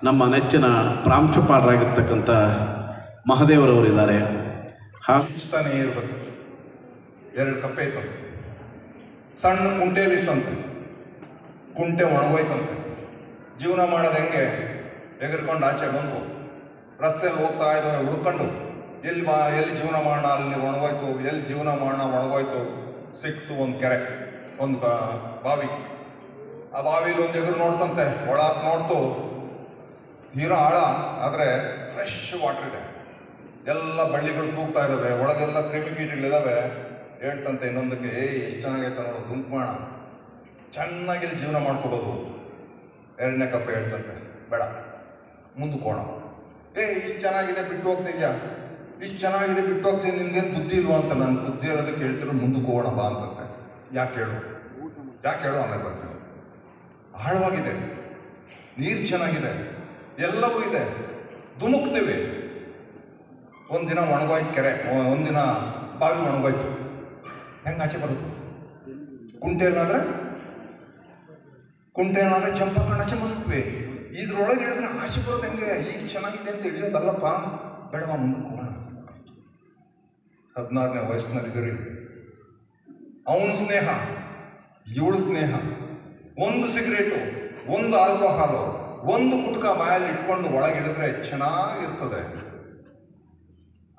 ನಮ್ಮ ನೆಚ್ಚಿನ ಪ್ರಾಂಶುಪಾಲರಾಗಿರ್ತಕ್ಕಂಥ ಮಹದೇವರವರಿದ್ದಾರೆ. ಹಾಸ್ತಾನೇ ಇರಬೇಕು. 2 ಕಪ್ಪೆ ಇತ್ತಂತೆ, ಸಣ್ಣ ಕುಂಟೆಯಲ್ಲಿತ್ತಂತೆ. ಕುಂಟೆ ಒಣಗೋಯ್ತಂತೆ. ಜೀವನ ಮಾಡೋದು ಹೆಂಗೆ ಎಗರ್ಕೊಂಡು ಆಚೆ ಬಂದು ರಸ್ತೆಯಲ್ಲಿ ಹೋಗ್ತಾ ಇದ್ದಾವೆ ಹುಡ್ಕೊಂಡು ಎಲ್ಲಿ ಜೀವನ ಮಾಡೋಣ, ಅಲ್ಲಿ ಒಣಗೋಯ್ತು, ಎಲ್ಲಿ ಜೀವನ ಮಾಡೋಣ ಒಣಗೋಯ್ತು. ಸಿಕ್ತು ಒಂದು ಕೆರೆ, ಒಂದು ಬಾವಿ. ಆ ಬಾವಿಲಿ ಒಂದು ಎಗರು ನೋಡ್ತಂತೆ, ಒಳಗೆ ನೋಡ್ತು ತೀರಾ ಆಳ, ಆದರೆ ಫ್ರೆಶ್ ವಾಟರ್ ಇದೆ, ಎಲ್ಲ ಬಳ್ಳಿಗಳು ತೂಗ್ತಾ ಇದ್ದಾವೆ, ಒಳಗೆಲ್ಲ ಕ್ರಿಮಿಕೀಟಗಳಿದ್ದಾವೆ. ಹೇಳ್ತಂತೆ ಇನ್ನೊಂದಕ್ಕೆ, ಎಷ್ಟು ಚೆನ್ನಾಗೈತೆ ನೋಡು, ದುಂಪು ಮಾಡೋಣ, ಚೆನ್ನಾಗಿ ಇಲ್ಲಿ ಜೀವನ ಮಾಡ್ಕೋಬೋದು. 2ನೇ ಕಪ್ಪೆ ಹೇಳ್ತಂತೆ, ಬೇಡ ಮುಂದಕ್ಕೆ ಹೋಗೋಣ. ಇಷ್ಟು ಚೆನ್ನಾಗಿದೆ ಬಿಟ್ಟು ಹೋಗ್ತಿದ್ಯಾ, ಇಷ್ಟು ಚೆನ್ನಾಗಿದೆ ಬಿಟ್ಟು ಹೋಗ್ತೀನಿ, ನಿನ್ಗೇನು ಬುದ್ಧಿ ಇಲ್ವಾ ಅಂತ. ನಾನು ಬುದ್ಧಿ ಇರೋದಕ್ಕೆ ಹೇಳ್ತಿರೋ ಮುಂದಕ್ಕೆ ಹೋಗೋಣ ಬಾ ಅಂತಂತೆ. ಯಾಕೆ ಹೇಳು ಆಮೇಲೆ ಬರ್ತೀನಿ. ಆಳವಾಗಿದೆ, ನೀರು ಚೆನ್ನಾಗಿದೆ, ಎಲ್ಲವೂ ಇದೆ, ಧುಮುಕ್ತೀವಿ. ಒಂದಿನ ಒಣಗೋಯ್ತು ಕೆರೆ, ಒಂದಿನ ಬಾವಿ ಒಣಗೋಯ್ತು, ಹೆಂಗೆ ಆಚೆ ಬರೋದು? ಕುಂಟೆ ಏನಾದರೆ ಚಂಪಕೊಂಡು ಆಚೆ ಬಂದ್ಬಿಟ್ವಿ. ಇದ್ರೊಳಗೆ ಹೇಳಿದ್ರೆ ಆಚೆ ಬರೋದು ಹೆಂಗೆ? ಈಗ ಚೆನ್ನಾಗಿದೆ ಅಂತ ತಿಳಿಯೋದಲ್ಲಪ್ಪ, ಬೇಡವಾ ಮುಂದಕ್ಕೆ ಹೋಗೋಣ. 16ನೇ ವಯಸ್ಸಿನಲ್ಲಿದ್ದೀರಿ. ಅವನ ಸ್ನೇಹ, ಇವಳು ಸ್ನೇಹ, ಒಂದು ಸಿಗರೇಟು, ಒಂದು ಆಲ್ಕೋಹಾಲು, ಒಂದು ಕುಟ್ಕ ಬಾಯಲ್ಲಿ ಇಟ್ಕೊಂಡು ಒಳಗಿಡಿದ್ರೆ ಚೆನ್ನಾಗಿರ್ತದೆ.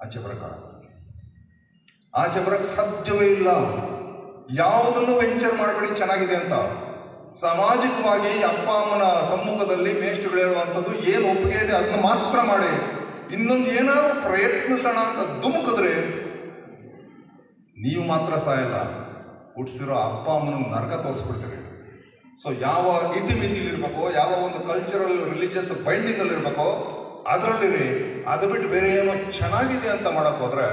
ಆಚೆ ಬರಕ್ಕೆ ಸಾಧ್ಯವೇ ಇಲ್ಲ. ಯಾವುದನ್ನು ವೆಂಚರ್ ಮಾಡಬೇಡಿ ಚೆನ್ನಾಗಿದೆ ಅಂತ. ಸಾಮಾಜಿಕವಾಗಿ ಅಪ್ಪ ಅಮ್ಮನ ಸಮ್ಮುಖದಲ್ಲಿ ಮೇಷ್ಟ್ರುಗಳು ಹೇಳುವಂಥದ್ದು ಏನು ಒಪ್ಪಿಗೆ ಇದೆ ಅದನ್ನ ಮಾತ್ರ ಮಾಡಿ. ಇನ್ನೊಂದು ಏನಾದ್ರು ಪ್ರಯತ್ನಿಸೋಣ ಅಂತ ಧುಮುಕಿದ್ರೆ ನೀವು ಮಾತ್ರ ಸಾಯಲ್ಲ, ಹುಟ್ಟಿಸಿರೋ ಅಪ್ಪ ಅಮ್ಮನಿಗೆ ನರಕ ತೋರಿಸ್ಬಿಡ್ತೀರಿ. ಸೊ ಯಾವ ಇತಿಮಿತಿಲಿರ್ಬೇಕೋ, ಯಾವ ಒಂದು ಕಲ್ಚರಲ್ ರಿಲಿಜಿಯಸ್ ಬೈಂಡಿಂಗಲ್ಲಿರ್ಬೇಕೋ ಅದರಲ್ಲಿರಿ. ಅದು ಬಿಟ್ಟು ಬೇರೆ ಏನೋ ಚೆನ್ನಾಗಿದೆ ಅಂತ ಮಾಡೋಕ್ಕೆ ಹೋದರೆ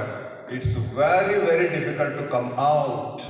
it's very very difficult to come out.